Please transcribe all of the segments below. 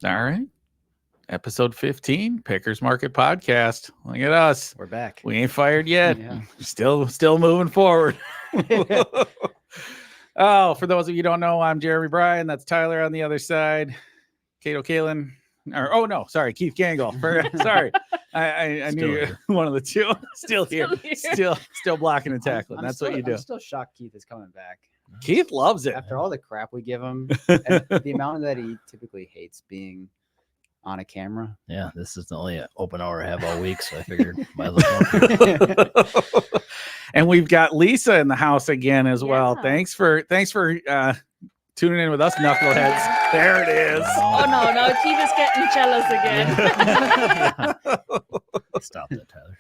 All right. Episode 15, Pickers Market Podcast. Look at us. We're back. We ain't fired yet. Yeah. Still moving forward. Oh, for those of you who don't know, I'm Jeremy Bryan. That's Tyler on the other side. Cato Kalin. Keith Gangl. Sorry. I knew you one of the two. Still here. Still blocking and tackling. That's what you do. I'm still shocked Keith is coming back. Keith loves it. After all the crap we give him, and the amount that he typically hates being on a camera. Yeah, this is the only open hour I have all week, so I figured might as well. And we've got Lisa in the house again as well. Thanks for tuning in with us, knuckleheads. There it is. Oh no, Keith is getting jealous again. Stop that, Tyler.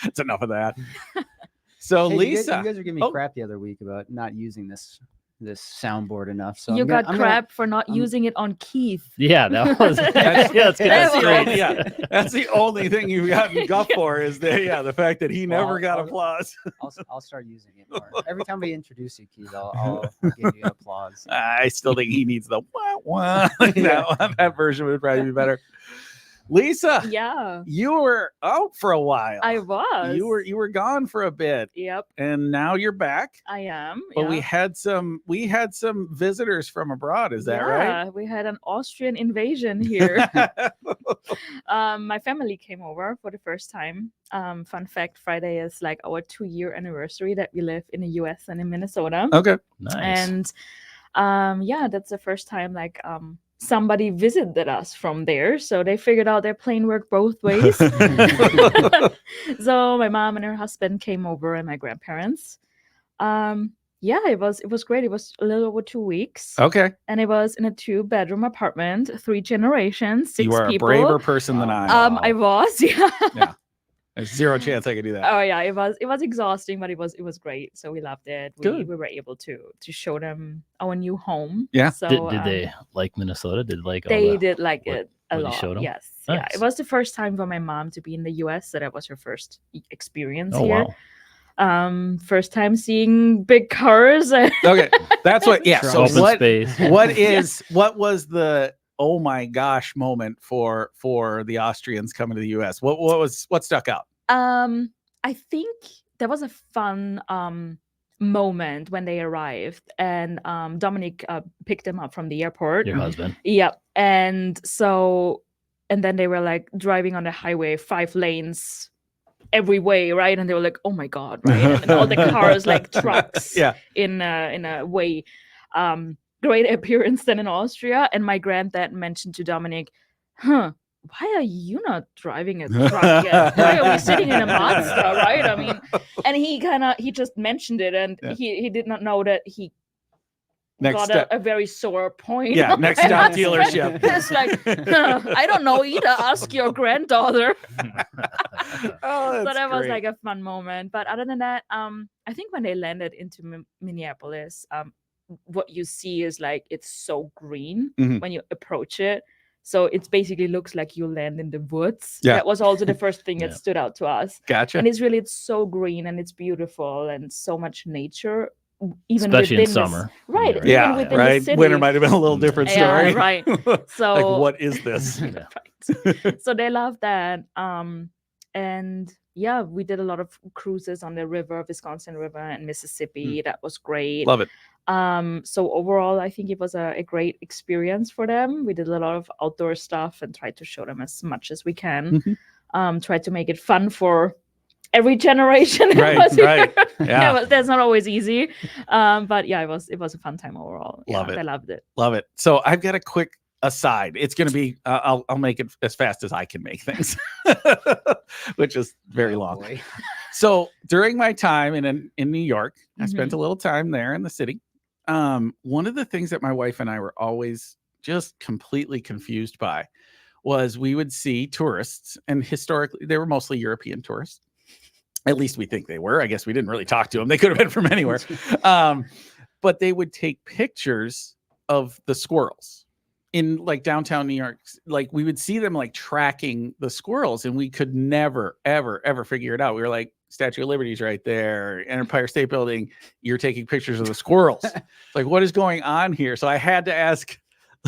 It's enough of that. So hey, Lisa, you guys were giving me crap the other week about not using this soundboard enough. So you got crap for not using it on Keith. Yeah, that was. That's the only thing you've gotten guff for is the fact that he never got applause. I'll start using it more. Every time we introduce you, Keith, I'll give you applause. I still think he needs the wah. That version would probably be better. Lisa, yeah, you were out for a while. I was. You were gone for a bit. Yep. And now you're back. I am. But we had some visitors from abroad. Is that right? Yeah, we had an Austrian invasion here. My family came over for the first time. Fun fact: Friday is like our 2-year anniversary that we live in the U.S. and in Minnesota. Okay. Nice. And that's the first time somebody visited us from there, so they figured out their plane worked both ways. So my mom and her husband came over, and my grandparents. It was great. It was a little over 2 weeks. Okay. And it was in a 2-bedroom apartment, 3 generations, 6 people. You are a braver person than I am. I was, yeah. There's zero chance I could do that. Oh yeah, it was exhausting, but it was great. So we loved it. We were able to show them our new home. Yeah. So did they like Minnesota? Did did like it a lot? Yes. Nice. Yeah. It was the first time for my mom to be in the U.S. So that was her first experience here. Wow. First time seeing big cars. Okay, that's what. Yeah. So space. What was the oh my gosh moment for the Austrians coming to the U.S.? What stuck out? I think there was a fun moment when they arrived, and Dominic picked them up from the airport. Your husband. Yep. And then they were like driving on the highway, 5 lanes every way, right? And they were like, oh my God, right? And all the cars like trucks in a way. Great appearance then in Austria. And my granddad mentioned to Dominic, why are you not driving a truck yet? Why are we sitting in a Mazda, right? I mean, and he just mentioned it, and he did not know that he got a very sore point. Yeah, next stop dealership. It's like, I don't know either. Ask your granddaughter. So that was like a fun moment. But other than that, I think when they landed into Minneapolis, what you see is like it's so green when you approach it. So it basically looks like you land in the woods. Yeah. That was also the first thing that stood out to us. Gotcha. And it's so green and it's beautiful and so much nature. Even especially in summer. Right. Yeah, right. Winter might have been a little different story. Yeah, right. So like, what is this? Right. So they love that. And yeah, we did a lot of cruises on the river, Wisconsin River and Mississippi. That was great. Love it. So overall, I think it was a great experience for them. We did a lot of outdoor stuff and tried to show them as much as we can. Tried to make it fun for every generation. Right. Yeah. But that's not always easy. But yeah, it was a fun time overall. Love it. I loved it. Love it. So I've got a quick aside. It's going to be, I'll make it as fast as I can make things, which is very long. Boy. So during my time in New York, I spent a little time there in the city. One of the things that my wife and I were always just completely confused by was we would see tourists, and historically they were mostly European tourists. At least we think they were. I guess we didn't really talk to them. They could have been from anywhere. But they would take pictures of the squirrels in like downtown New York. Like we would see them like tracking the squirrels, and we could never, ever figure it out. We were like, Statue of Liberty's right there, Empire State Building. You're taking pictures of the squirrels. Like, what is going on here? So I had to ask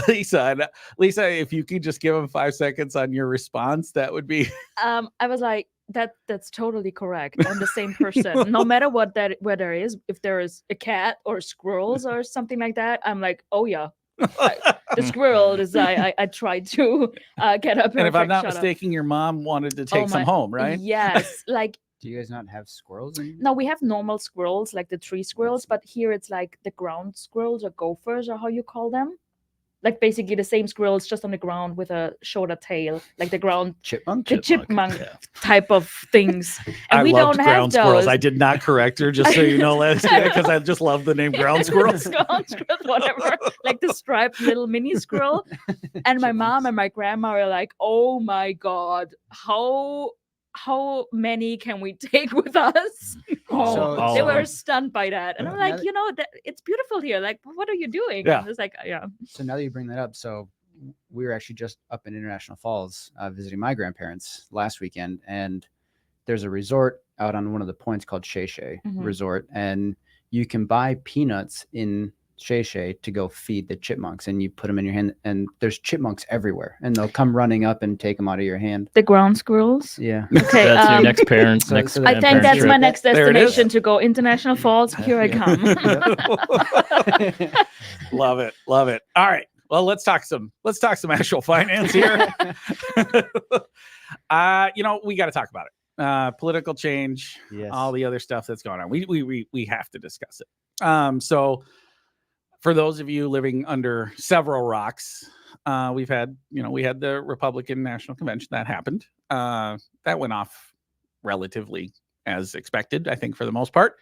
Lisa, if you could just give him 5 seconds on your response, that would be. I was like, that's totally correct. I'm the same person. No matter where there is, if there is a cat or squirrels or something like that, I'm like, oh yeah. The squirrel is I tried to get a perfect And if I'm not shot mistaken, your mom wanted to take some home, right? Yes. Like, do you guys not have squirrels? No, we have normal squirrels, like the tree squirrels, but here it's like the ground squirrels or gophers or how you call them. Like basically the same squirrels just on the ground with a shorter tail, like the ground chipmunk, type of things. And we don't have ground squirrels. I did not correct her, just so you know, Leslie, because I just love the name ground squirrels. Ground squirrels, whatever, like the striped little mini squirrel. And my mom and my grandma are like, "Oh my god, how many can we take with us?" They were stunned by that, and I'm like, it's beautiful here. Like, what are you doing? Yeah. I'm just like, yeah. So now that you bring that up, so we were actually just up in International Falls visiting my grandparents last weekend, and there's a resort out on one of the points called Shakeup Resort, and you can buy peanuts in Shakeup to go feed the chipmunks, and you put them in your hand, and there's chipmunks everywhere, and they'll come running up and take them out of your hand. The ground squirrels. Yeah. Okay. That's your next parent. I think that's my next destination to go. International Falls. Here I come. Love it. All right. Well, let's talk some actual finance here. We got to talk about it. Political change, all the other stuff that's going on. We have to discuss it. So for those of you living under several rocks, we had the Republican National Convention that happened. That went off relatively as expected, I think, for the most part.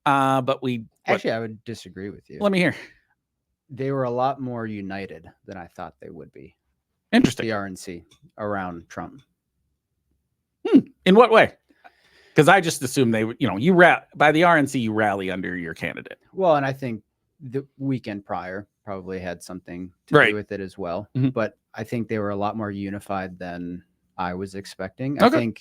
But I would disagree with you. Let me hear. They were a lot more united than I thought they would be. Interesting. The RNC around Trump. In what way? Because I just assumed they would, by the RNC, you rally under your candidate. Well, and I think the weekend prior probably had something to do with it as well. Mm-hmm. But I think they were a lot more unified than I was expecting. Okay.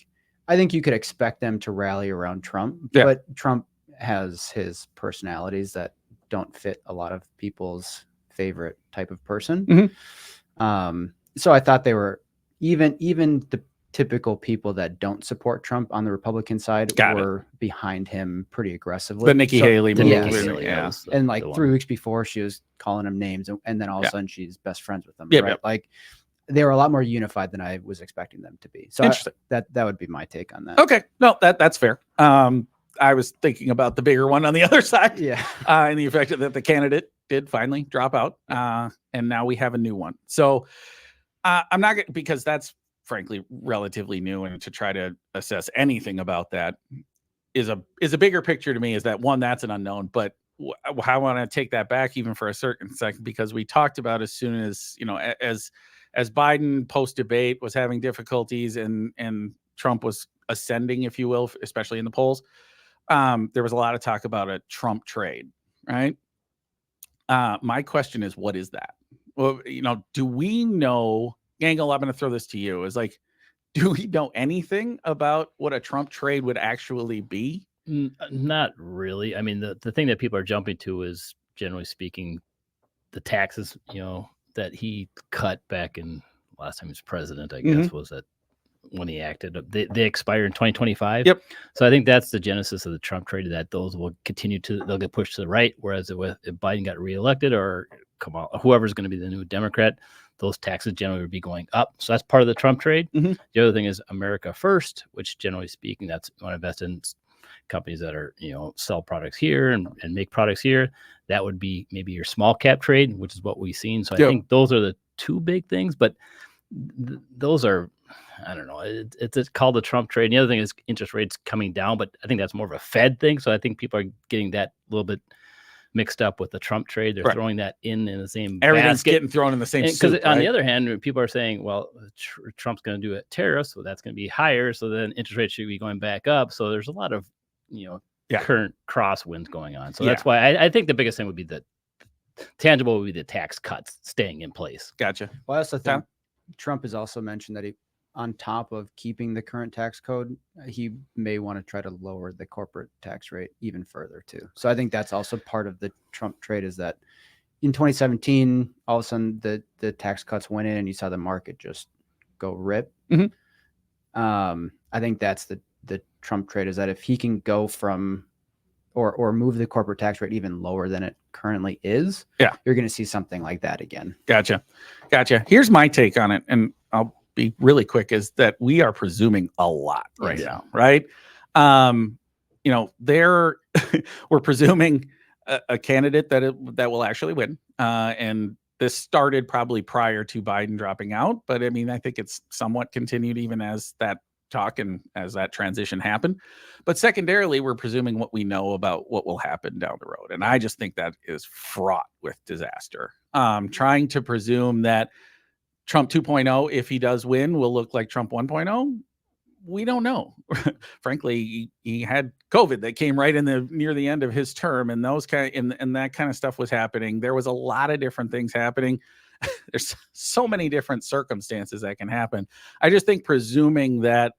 I think you could expect them to rally around Trump, but Trump has his personalities that don't fit a lot of people's favorite type of person. Mm-hmm. So I thought they were even the typical people that don't support Trump on the Republican side were behind him pretty aggressively. The Nikki Haley movie. And like 3 weeks before, she was calling him names, and then all of a sudden she's best friends with them. Like they were a lot more unified than I was expecting them to be. So that would be my take on that. Okay. No, that's fair. I was thinking about the bigger one on the other side. Yeah. And the effect that the candidate did finally drop out. And now we have a new one. So I'm not going to, because that's frankly relatively new, and to try to assess anything about that is a bigger picture to me, is that one, that's an unknown, but I want to take that back even for a certain second, because we talked about as soon as, as Biden post debate was having difficulties and Trump was ascending, if you will, especially in the polls. There was a lot of talk about a Trump trade, right? My question is, what is that? Well, do we know, Gangl, I'm going to throw this to you, is like, do we know anything about what a Trump trade would actually be? Not really. I mean, the thing that people are jumping to is, generally speaking, the taxes, that he cut back in last time he was president, I guess, was that when he acted, they expire in 2025. Yep. So I think that's the genesis of the Trump trade, that those will they'll get pushed to the right. Whereas if Biden got reelected, or whoever's going to be the new Democrat, those taxes generally would be going up. So that's part of the Trump trade. Mm-hmm. The other thing is America First, which generally speaking, that's you want to invest in companies that are, sell products here and make products here. That would be maybe your small cap trade, which is what we've seen. So I think those are the two big things, but those are, I don't know, it's called the Trump trade. And the other thing is interest rates coming down, but I think that's more of a Fed thing. So I think people are getting that a little bit mixed up with the Trump trade. They're throwing that in the same Everything's basket. getting thrown in the same Because soup, on the other hand, people are saying, well, Trump's going to do a tariff, so that's going to be higher. So then interest rates should be going back up. So there's a lot of, current crosswinds going on. So that's why I think the biggest thing would be the tangible would be the tax cuts staying in place. Gotcha. Well, I also think Trump has also mentioned that on top of keeping the current tax code, he may want to try to lower the corporate tax rate even further too. So I think that's also part of the Trump trade, is that in 2017, all of a sudden the tax cuts went in and you saw the market just go rip. Mhm. I think that's the Trump trade, is that if he can go from or move the corporate tax rate even lower than it currently is, you're going to see something like that again. Gotcha. Here's my take on it, and I'll be really quick, is that we are presuming a lot right now, right? We're presuming a candidate that will actually win, and this started probably prior to Biden dropping out, but I mean, I think it's somewhat continued even as that talk and as that transition happened. But secondarily, we're presuming what we know about what will happen down the road, and I just think that is fraught with disaster. Trying to presume that Trump 2.0, if he does win, will look like Trump 1.0. We don't know. Frankly, he had COVID that came right near the end of his term, and and that kind of stuff was happening. There was a lot of different things happening. There's so many different circumstances that can happen. I just think presuming that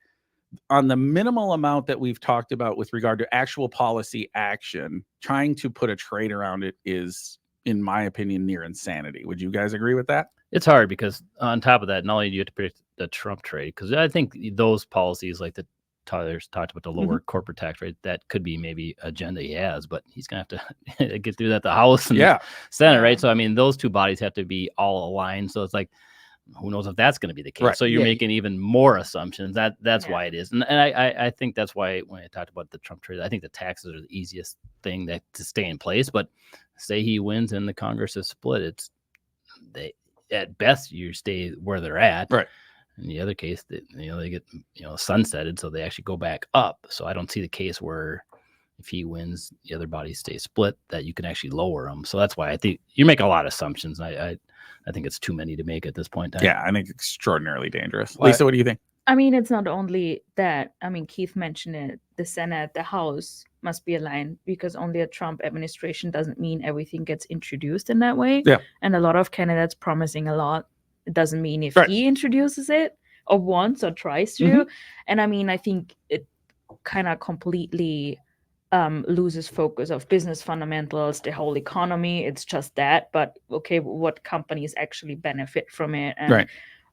on the minimal amount that we've talked about with regard to actual policy action, trying to put a trade around it is, in my opinion, near insanity. Would you guys agree with that? It's hard because on top of that, not only do you have to predict the Trump trade, because I think those policies like the Tyler's talked about the lower corporate tax rate, that could be maybe agenda he has, but he's gonna have to get through that the House and the Senate, right? So I mean, those two bodies have to be all aligned. So it's like, who knows if that's going to be the case? Right. So you're making even more assumptions. That's why it is, and I think that's why when I talked about the Trump trade, I think the taxes are the easiest thing to stay in place. But say he wins and the Congress is split, at best you stay where they're at, right? In the other case, that they get sunsetted, so they actually go back up. So I don't see the case where if he wins, the other bodies stay split, that you can actually lower them. So that's why I think you make a lot of assumptions. I think it's too many to make at this point in time. Yeah, I think extraordinarily dangerous. Lisa, what do you think? I mean, it's not only that. I mean, Keith mentioned it. The Senate, the House must be aligned, because only a Trump administration doesn't mean everything gets introduced in that way. Yeah. And a lot of candidates promising a lot. It doesn't mean if he introduces it or wants or tries to. And I mean, I think it kind of completely loses focus of business fundamentals, the whole economy. It's just that. But okay, what companies actually benefit from it, and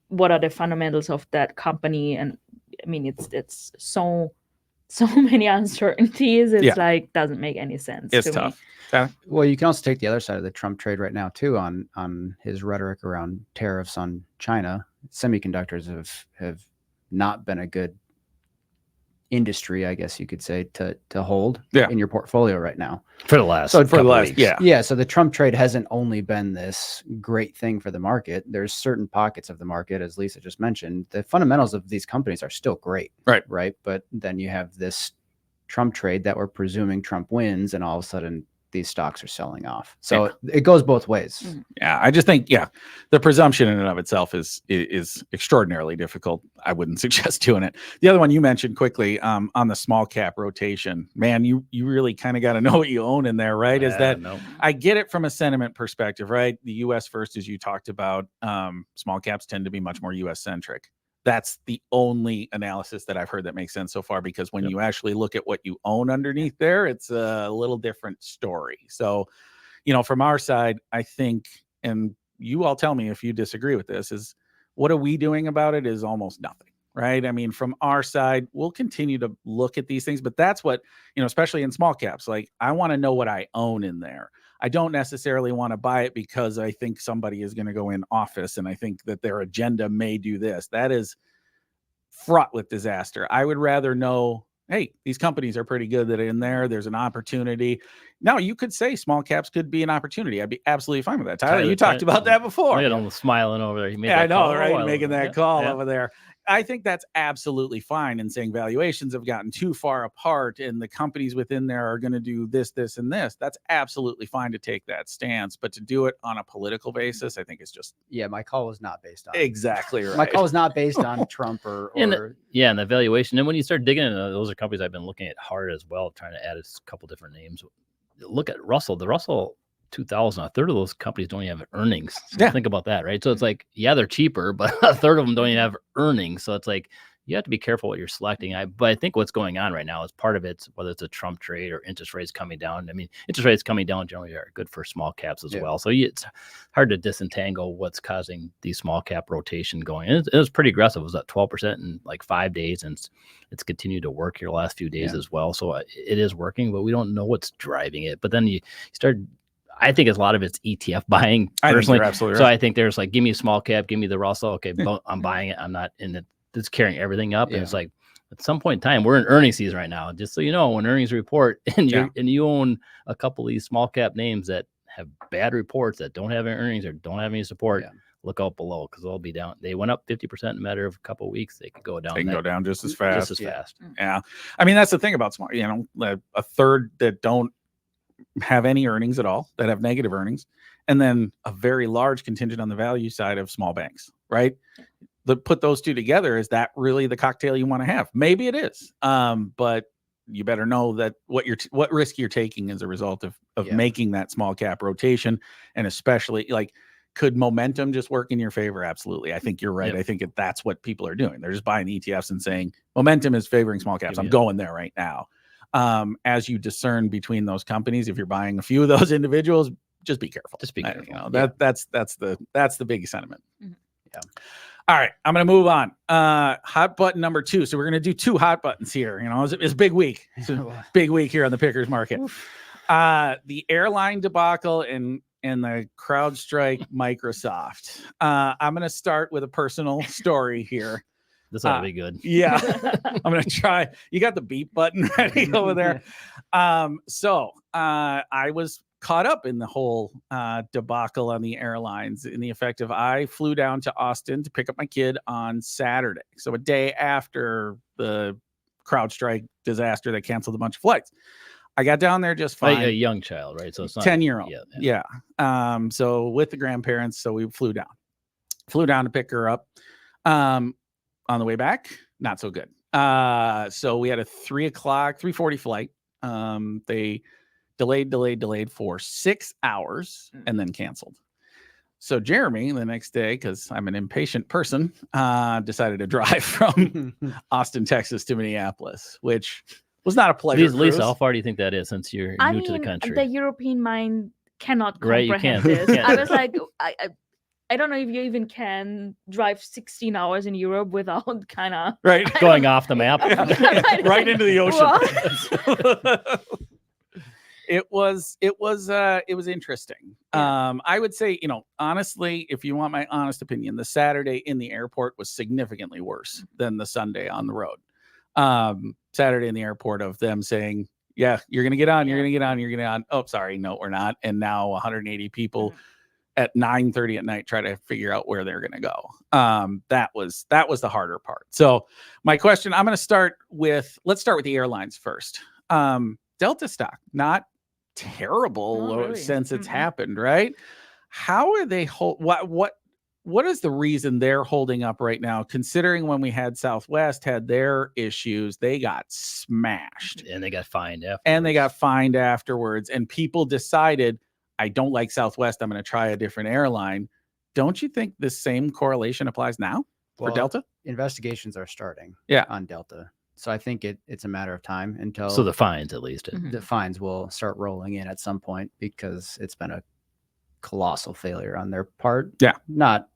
what are the fundamentals of that company? And I mean, it's so many uncertainties. It's like doesn't make any sense. It's to tough. me. Well, you can also take the other side of the Trump trade right now too, on his rhetoric around tariffs on China. Semiconductors have not been a good industry, I guess you could say, to hold in your portfolio right now. For the last So the Trump trade hasn't only been this great thing for the market. There's certain pockets of the market, as Lisa just mentioned, the fundamentals of these companies are still great. Right. But then you have this Trump trade that we're presuming Trump wins, and all of a sudden these stocks are selling off. So it goes both ways. Yeah, I just think the presumption in and of itself is extraordinarily difficult. I wouldn't suggest doing it. The other one you mentioned quickly on the small cap rotation, man, you really kind of got to know what you own in there, right? I get it from a sentiment perspective, right? The U.S. first, as you talked about, small caps tend to be much more U.S. centric. That's the only analysis that I've heard that makes sense so far, because when you actually look at what you own underneath there, it's a little different story. So, from our side, I think, and you all tell me if you disagree with this, is what are we doing about it is almost nothing, right? I mean, from our side, we'll continue to look at these things, but that's what, especially in small caps, like I want to know what I own in there. I don't necessarily want to buy it because I think somebody is going to go in office and I think that their agenda may do this. That is fraught with disaster. I would rather know, hey, these companies are pretty good that are in there. There's an opportunity. Now, you could say small caps could be an opportunity. I'd be absolutely fine with that. Tyler, you talked about that before. Look at him smiling over there. He made I know, call right? Making that call over there. I think that's absolutely fine in saying valuations have gotten too far apart and the companies within there are going to do this, this, and this. That's absolutely fine to take that stance. But to do it on a political basis, I think it's just... Yeah, my call was not based on... Exactly right. My call was not based on Trump or... And the valuation. And when you start digging into those are companies I've been looking at hard as well, trying to add a couple different names. Look at Russell. The Russell 2000, a third of those companies don't even have earnings. So think about that, right? So it's like, they're cheaper, but a third of them don't even have earnings. So it's like, you have to be careful what you're selecting. But I think what's going on right now is part of it, whether it's a Trump trade or interest rates coming down. I mean, interest rates coming down generally are good for small caps as well. So it's hard to disentangle what's causing the small cap rotation going. And it was pretty aggressive. It was up 12% in like 5 days, and it's continued to work here the last few days as well. So it is working, but we don't know what's driving it. But then you start. I think a lot of it's ETF buying personally. I think you're absolutely so right. I think there's like, give me a small cap, give me the Russell. Okay, I'm buying it. I'm not in it. It's carrying everything up. And it's like, at some point in time, we're in earnings season right now. Just so you know, when earnings report and you own a couple of these small cap names that have bad reports, that don't have any earnings or don't have any support, look out below, because they'll be down. They went up 50% in a matter of a couple of weeks. They could go down. They can go down just as fast. Yeah. I mean, that's the thing about small, a third that don't have any earnings at all, that have negative earnings, and then a very large contingent on the value side of small banks, right? Put those two together, is that really the cocktail you want to have? Maybe it is, but you better know that what risk you're taking as a result of making that small cap rotation. And especially, like, could momentum just work in your favor? Absolutely. I think you're right. I think that's what people are doing. They're just buying ETFs and saying momentum is favoring small caps. I'm going there right now. As you discern between those companies, if you're buying a few of those individuals, just be careful. Just be careful. That's the big sentiment. Mm-hmm. Yeah. All right, I'm going to move on. Hot button number 2. So we're going to do 2 hot buttons here. It's a big week. It's a big week here on the Pickers Market. The airline debacle and the CrowdStrike Microsoft. I'm going to start with a personal story here. This ought to be good. Yeah. I'm going to try. You got the beep button ready over there. So I was caught up in the whole debacle on the airlines, in the effect of, I flew down to Austin to pick up my kid on Saturday. So a day after the CrowdStrike disaster that canceled a bunch of flights. I got down there just fine. A young child, right? So it's not 10-year-old. Yeah. So with the grandparents, so we flew down to pick her up. On the way back, not so good. So we had a 3:40 flight. They delayed for 6 hours and then canceled. So Jeremy, the next day, because I'm an impatient person, decided to drive from Austin, Texas to Minneapolis, which was not a pleasure. Lisa, how far do you think that is, since you're new to the country? The European mind cannot comprehend this. I was like, I don't know if you even can drive 16 hours in Europe without kind of going off the map, right into the ocean. It was interesting. I would say, honestly, if you want my honest opinion, the Saturday in the airport was significantly worse than the Sunday on the road. Saturday in the airport, of them saying, yeah, you're going to get on, you're going to get on, you're going to get on. Oh, sorry. No, we're not. And now 180 people at 9:30 at night try to figure out where they're going to go. That was the harder part. So my question, let's start with the airlines first. Delta stock, not terrible since it's happened, right? How are they what is the reason they're holding up right now, considering when we had Southwest had their issues, they got smashed and they got fined afterwards, and people decided, I don't like Southwest, I'm going to try a different airline. Don't you think the same correlation applies now for Delta? Investigations are starting on Delta. So I think it's a matter of time until... So the fines, at least. The fines will start rolling in at some point, because it's been a colossal failure on their part. Yeah. Not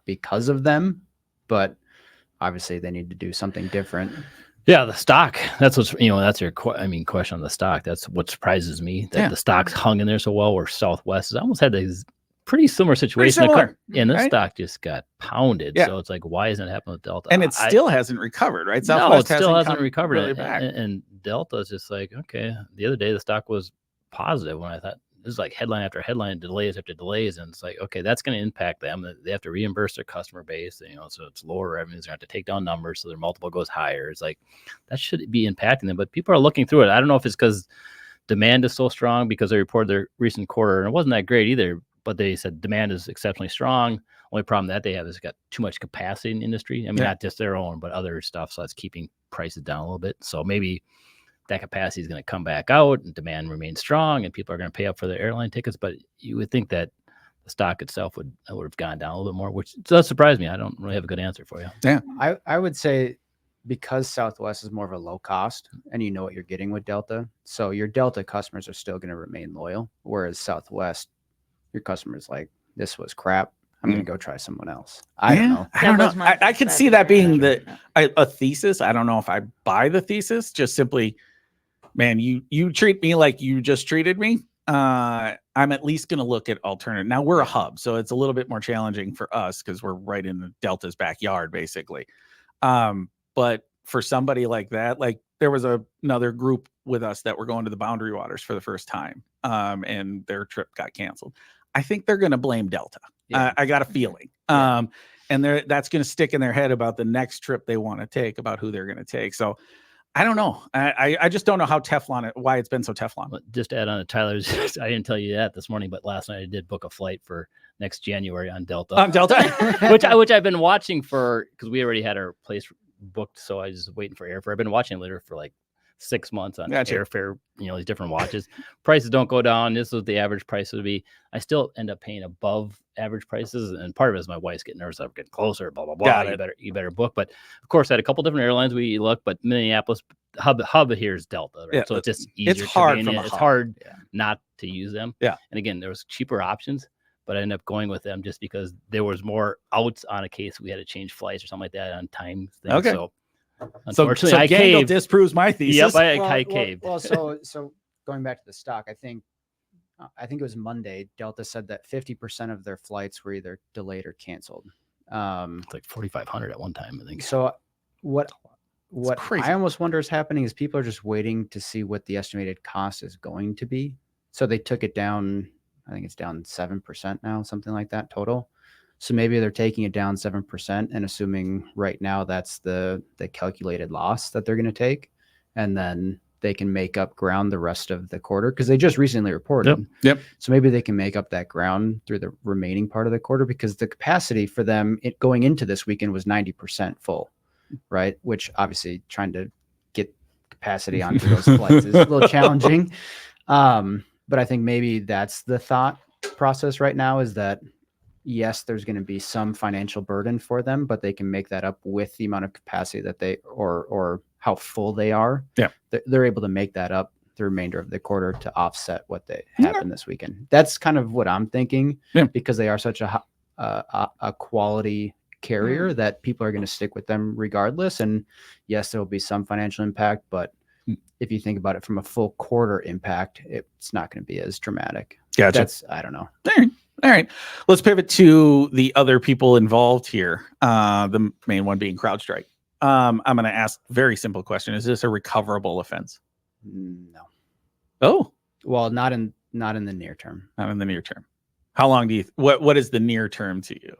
because of them, but obviously they need to do something different. Yeah, the stock. That's what's that's your question on the stock. That's what surprises me, that the stock's hung in there so well. Where Southwest has almost had this pretty similar situation. And the stock just got pounded. Yeah. So it's like, why isn't it happening with Delta? And it still hasn't recovered, right? Southwest still hasn't recovered. Really back. And Delta is just like, okay. The other day the stock was positive when I thought, this is like headline after headline, delays after delays, and it's like, okay, that's going to impact them. They have to reimburse their customer base, so it's lower revenues. They have to take down numbers, so their multiple goes higher. It's like, that should be impacting them, but people are looking through it. I don't know if it's because demand is so strong, because they reported their recent quarter and it wasn't that great either, but they said demand is exceptionally strong. Only problem that they have is got too much capacity in the industry. I mean, not just their own, but other stuff. So that's keeping prices down a little bit. So maybe that capacity is going to come back out and demand remains strong and people are going to pay up for their airline tickets. But you would think that the stock itself would have gone down a little bit more, which does surprise me. I don't really have a good answer for you. Yeah. I would say because Southwest is more of a low cost and you know what you're getting with Delta. So your Delta customers are still going to remain loyal. Whereas Southwest, your customers like, this was crap. I'm going to go try someone else. I don't know. I don't know. I could see that being a thesis. I don't know if I buy the thesis. Just simply, man, you treat me like you just treated me. I'm at least going to look at alternative. Now we're a hub, so it's a little bit more challenging for us because we're right in the Delta's backyard, basically. But for somebody like that, like there was another group with us that were going to the Boundary Waters for the first time, and their trip got canceled. I think they're going to blame Delta. Yeah. I got a feeling. And that's going to stick in their head about the next trip they want to take, about who they're going to take. So I don't know. I just don't know why it's been so Teflon. Just to add on to Tyler's, I didn't tell you that this morning, but last night I did book a flight for next January on Delta. On Delta? which I've been watching because we already had our place booked, so I was just waiting for airfare. I've been watching it later for like 6 months on airfare, these different watches. Prices don't go down. This was the average price would be. I still end up paying above average prices, and part of it is my wife's getting nervous. I'm getting closer, blah blah blah. You better book. But of course, I had a couple different airlines we looked, but Minneapolis hub here is Delta, right? So it's just easier. It's hard It's hard not to use them. Yeah. And again, there was cheaper options, but I ended up going with them just because there was more outs on a case. We had to change flights or something like that on time things. Okay. So unfortunately, I caved. Disproves my thesis. Yep, I caved. Well, so going back to the stock, I think it was Monday. Delta said that 50% of their flights were either delayed or canceled. It's like 4,500 at one time, I think. So what I almost wonder is happening is people are just waiting to see what the estimated cost is going to be. So they took it down. I think it's down 7% now, something like that total. So maybe they're taking it down 7% and assuming right now that's the calculated loss that they're going to take. And then they can make up ground the rest of the quarter because they just recently reported. Yep. So maybe they can make up that ground through the remaining part of the quarter because the capacity for them going into this weekend was 90% full, right? Which obviously trying to get capacity onto those flights is a little challenging. But I think maybe that's the thought process right now is that, yes, there's going to be some financial burden for them, but they can make that up with the amount of capacity that they or how full they are. Yeah. They're able to make that up the remainder of the quarter to offset what they happened this weekend. That's kind of what I'm thinking because they are such a quality carrier that people are going to stick with them regardless. And yes, there will be some financial impact, but if you think about it from a full quarter impact, it's not going to be as dramatic. Gotcha. I don't know. All right. Let's pivot to the other people involved here. The main one being CrowdStrike. I'm going to ask a very simple question. Is this a recoverable offense? No. Oh, well, not in the near term. Not in the near term. How long do you, what is the near term to you?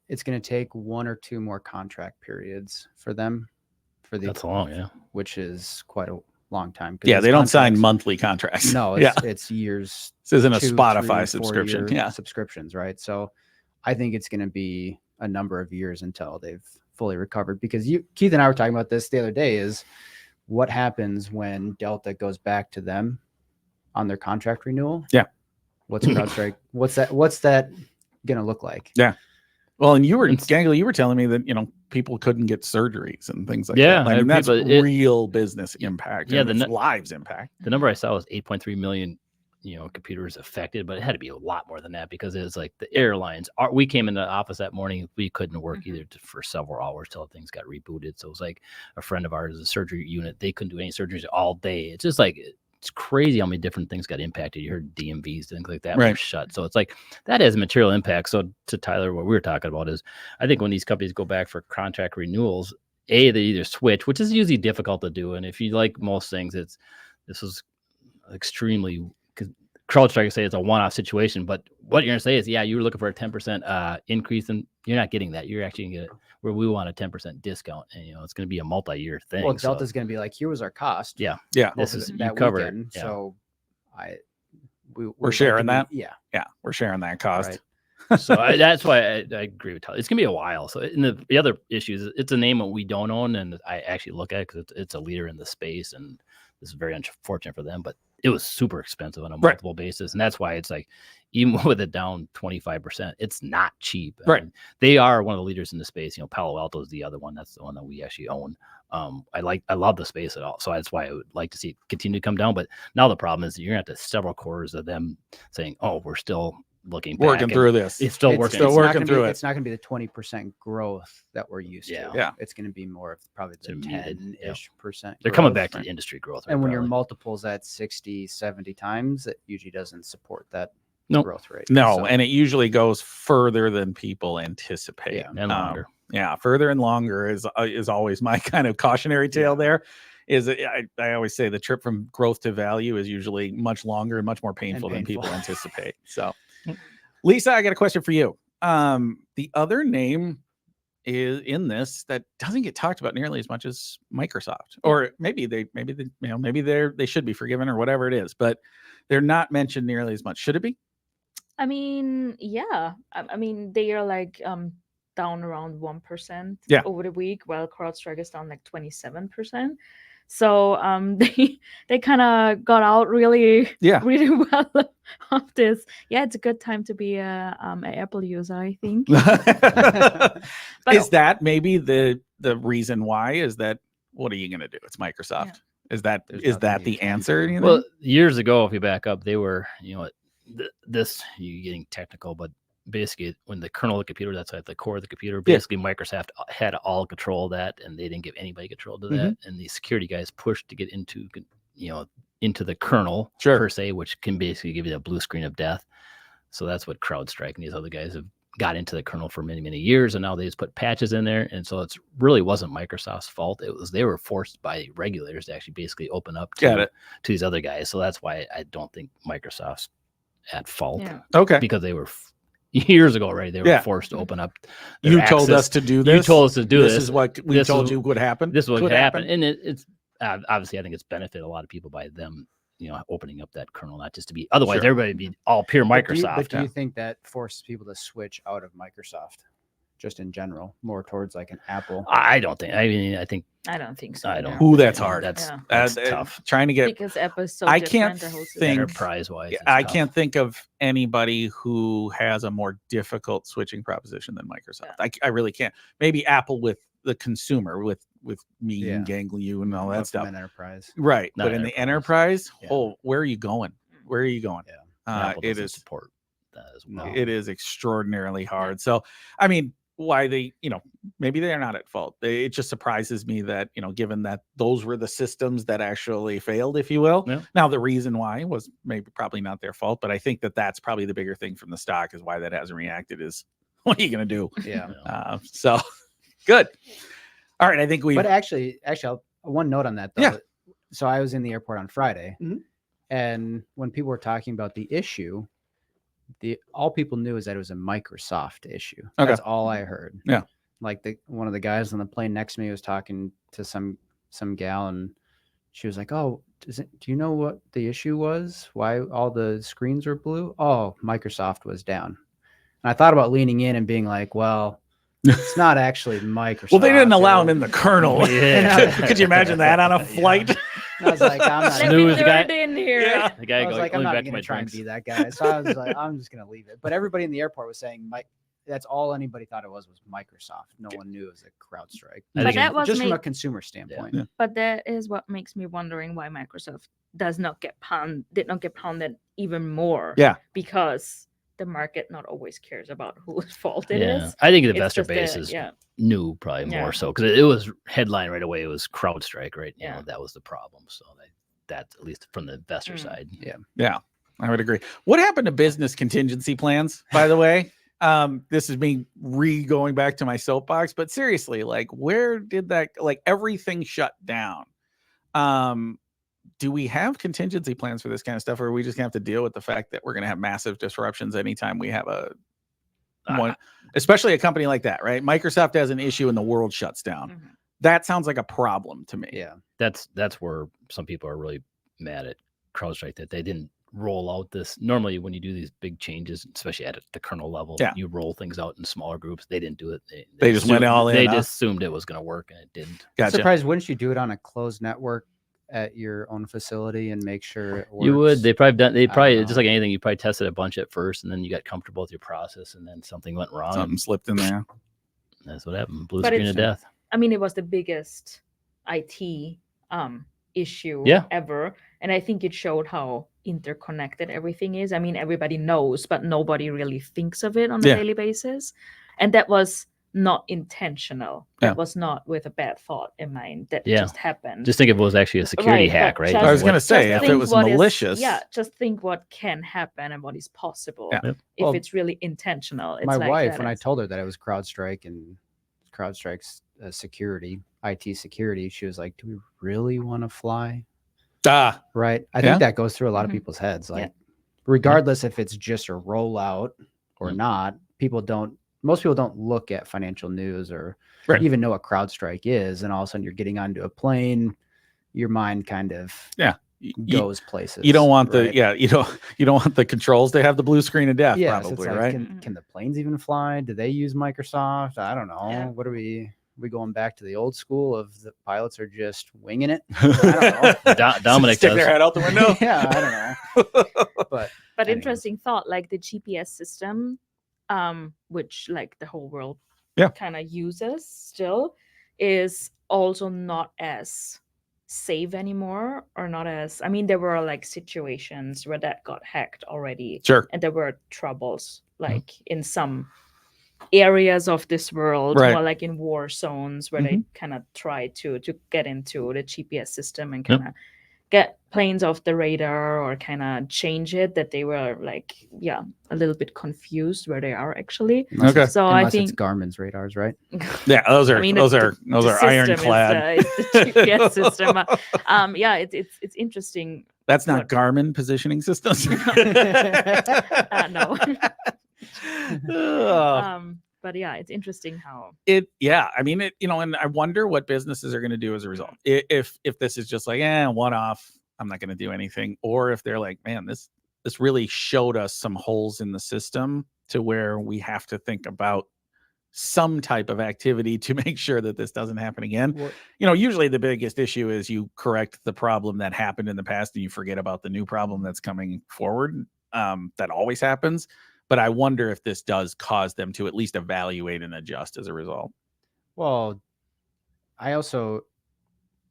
It's going to take 1 or 2 more contract periods for them. That's long, which is quite a long time. Yeah, they don't sign monthly contracts. No, it's years. This isn't a Spotify subscription. Subscriptions, right? So I think it's going to be a number of years until they've fully recovered. Because Keith and I were talking about this the other day. Is what happens when Delta goes back to them on their contract renewal? Yeah. What's CrowdStrike? What's that going to look like? Yeah. Well, and Gangl, you were telling me that, people couldn't get surgeries and things like that. I mean, that's real business impact. Yeah. Lives impact. The number I saw was 8.3 million, computers affected, but it had to be a lot more than that because it was like the airlines. We came in the office that morning. We couldn't work either for several hours till things got rebooted. So it was like a friend of ours, a surgery unit. They couldn't do any surgeries all day. It's just like, it's crazy how many different things got impacted. You heard DMVs, things like that were shut. So it's like that has material impact. So to Tyler, what we were talking about is I think when these companies go back for contract renewals, they either switch, which is usually difficult to do. And if you like most things, this is extremely CrowdStrike say it's a one-off situation. But what you're going to say is, you were looking for a 10% increase, and you're not getting that. You're actually going to get where we want a 10% discount, and it's going to be a multi-year thing. Well, Delta's going to be like, here was our cost. Yeah. This is you covered. Weekend, so we're sharing that. Yeah, we're sharing that cost. Right. So that's why I agree with Tyler. It's gonna be a while. So in the other issues, it's a name that we don't own, and I actually look at it because it's a leader in the space, and this is very unfortunate for them, but it was super expensive on a multiple basis. And that's why it's like, even with it down 25%, it's not cheap. I mean, they are one of the leaders in the space. You know, Palo Alto is the other one. That's the one that we actually own. I love the space at all. So that's why I would like to see it continue to come down. But now the problem is you're going to have several quarters of them saying, oh, we're still working through this. It's still working through it. It's not going to be the 20% growth that we're used to. Yeah. It's going to be more of probably the 10-ish percent. They're coming back to the industry growth. And when your multiples at 60, 70 times, it usually doesn't support that growth rate. No, and it usually goes further than people anticipate. Yeah, and longer. Further and longer is always my kind of cautionary tale there. I always say the trip from growth to value is usually much longer and much more painful than people anticipate. So, Lisa, I got a question for you. The other name is in this that doesn't get talked about nearly as much as Microsoft, or maybe they should be forgiven or whatever it is, but they're not mentioned nearly as much. Should it be? I mean, yeah. I mean, they are like down around 1% over the week, while CrowdStrike is down like 27%. So they kind of got out really well of this. Yeah, it's a good time to be a Apple user, I think. But is that maybe the reason why? Is that what are you going to do? It's Microsoft. Yeah. Is that the answer? Well, years ago, if you back up, they were, you know, this you getting technical, but basically when the kernel of the computer, that's at the core of the computer, basically Microsoft had all control of that, and they didn't give anybody control to that. And the security guys pushed to get into the kernel per se, which can basically give you the blue screen of death. So that's what CrowdStrike and these other guys have got into the kernel for many, many years, and now they just put patches in there. And so it's really wasn't Microsoft's fault. It was they were forced by regulators to actually basically open up to these other guys. So that's why I don't think Microsoft's at fault. Yeah. Okay. Because they were years ago, right? They were forced to open up. You told us to do this. You told us to do this. This is what we told you would happen. This is what could happen. And it's obviously, I think it's benefited a lot of people by them, you know, opening up that kernel, not just to be, otherwise everybody would be all pure Microsoft. But do you think that forces people to switch out of Microsoft? Just in general, more towards like an Apple? I don't think. I mean, I don't think so. I don't. Ooh, that's hard. That's tough. Trying to get, because Apple's so I different, can't think enterprise wise. I can't think of anybody who has a more difficult switching proposition than Microsoft. I really can't. Maybe Apple with the consumer, with me and Gangl, you and all that stuff. Enterprise, right? But in the enterprise, where are you going? Where are you going? Yeah, it is support that as well. It is extraordinarily hard. So, I mean, why they, you know, maybe they're not at fault. It just surprises me that, you know, given that those were the systems that actually failed, if you will. Yeah. Now, the reason why was probably not their fault, but I think that that's probably the bigger thing from the stock is why that hasn't reacted is what are you going to do? Yeah. So good. All right. I think but actually, one note on that though. Yeah. So I was in the airport on Friday, and when people were talking about the issue, all people knew is that it was a Microsoft issue. Okay. That's all I heard. Yeah. Like one of the guys on the plane next to me was talking to some gal, and she was like, "Oh, do you know what the issue was? Why all the screens were blue? Oh, Microsoft was down." And I thought about leaning in and being like, "Well, it's not actually Microsoft." Well, they didn't allow him in the kernel. Could you imagine that on a flight? And I was like, I'm not snooze guy in here. Yeah. The guy I was goes, like, I'm not going to my try drinks. and be that guy. So I was like, I'm just going to leave it. But everybody in the airport was saying, that's all anybody thought it was Microsoft. No one knew it was a CrowdStrike. But that was just from a consumer standpoint. Yeah. But that is what makes me wondering why Microsoft did not get pounded even more. Yeah. Because the market not always cares about whose fault it is. I think the investor base is knew probably more so because it was headline right away. It was CrowdStrike, right? You know, that was the problem. So that at least from the investor side. Yeah, I would agree. What happened to business contingency plans, by the way? This is me going back to my soapbox, but seriously, like where did that, like everything shut down? Do we have contingency plans for this kind of stuff, or are we just gonna have to deal with the fact that we're gonna have massive disruptions anytime we have one, especially a company like that, right? Microsoft has an issue and the world shuts down. Mm-hmm. That sounds like a problem to me. Yeah, that's where some people are really mad at CrowdStrike that they didn't roll out this. Normally, when you do these big changes, especially at the kernel level, you roll things out in smaller groups. They didn't do it. They just went all in. They just assumed it was going to work, and it didn't. Gotcha. Surprised, wouldn't you do it on a closed network at your own facility and make sure it works? You would. They probably know. just like anything. You probably tested a bunch at first, and then you got comfortable with your process, and then something went wrong. Something slipped in there. That's what happened. Blue But screen of death. I mean, it was the biggest IT issue ever, and I think it showed how interconnected everything is. I mean, everybody knows, but nobody really thinks of it on a daily basis, and that was not intentional. That was not with a bad thought in mind. That just happened. Just think if it was actually a security hack, right? I was going to say, if it was malicious. Just think what can happen and what is possible if it's really intentional. It's my like wife, when I told her that it was CrowdStrike and CrowdStrike's security, IT security, she was like, do we really want to fly? Right. I think that goes through a lot of people's heads. Like, regardless if it's just a rollout or not, most people don't look at financial news or even know what CrowdStrike is. And all of a sudden you're getting onto a plane, your mind kind of goes places. You don't want you don't want the controls to have the blue screen of death, probably, it's like, right? Can the planes even fly? Do they use Microsoft? I don't know. Yeah. What are we going back to the old school of the pilots are just winging it? I don't know. Dominic stick does. their head out the window. I don't know. But anyways. Interesting thought, like the GPS system, which like the whole world kind of uses still, is also not as safe anymore, or not as, I mean, there were like situations where that got hacked already, and there were troubles like in some areas of this world, more like in war zones, where they kind of tried to get into the GPS system and kind of get planes off the radar or kind of change it, that they were like a little bit confused where they are actually. So I think it's Garmin's radars, right? Those are ironclad. The GPS system. It's interesting. That's not Garmin positioning systems. No. But it's interesting how I mean it, and I wonder what businesses are going to do as a result. If this is just like, one off, I'm not going to do anything, or if they're like, man, this really showed us some holes in the system to where we have to think about some type of activity to make sure that this doesn't happen again. Usually the biggest issue is you correct the problem that happened in the past and you forget about the new problem that's coming forward. That always happens. But I wonder if this does cause them to at least evaluate and adjust as a result. Well, I also,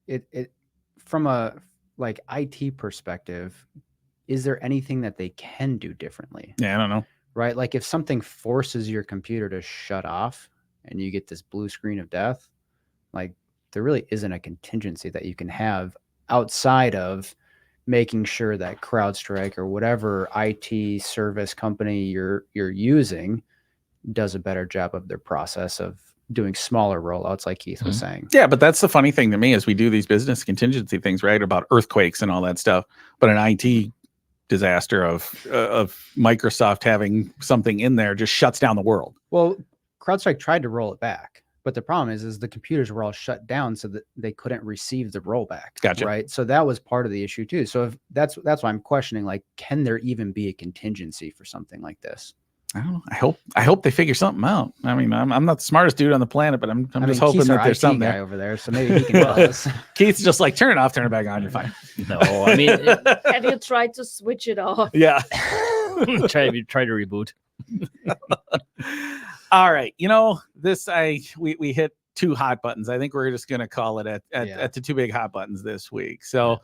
it from a like IT perspective, is there anything that they can do differently? Yeah, I don't know. Right? Like if something forces your computer to shut off and you get this blue screen of death, like there really isn't a contingency that you can have outside of making sure that CrowdStrike or whatever IT service company you're using does a better job of their process of doing smaller rollouts, like Keith was saying. Yeah, but that's the funny thing to me is we do these business contingency things, right, about earthquakes and all that stuff. But an IT disaster of Microsoft having something in there just shuts down the world. Well, CrowdStrike tried to roll it back. But the problem is the computers were all shut down so that they couldn't receive the rollback. Gotcha. Right. So that was part of the issue too. So if that's why I'm questioning, like, can there even be a contingency for something like this? I don't know. I hope they figure something out. I mean, I'm not the smartest dude on the planet, but I'm just hoping Keith's that there's something guy there over there. So maybe he can tell us. Keith's just like, turn it off, turn it back on. You're fine. No, I mean, have you tried to switch it off? Yeah. try to reboot. All right. We hit 2 hot buttons. I think we're just going to call it at the 2 big hot buttons this week. So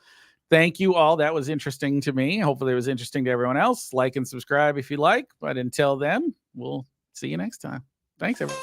thank you all. That was interesting to me. Hopefully it was interesting to everyone else. Like and subscribe if you like. But until then, we'll see you next time. Thanks, everyone.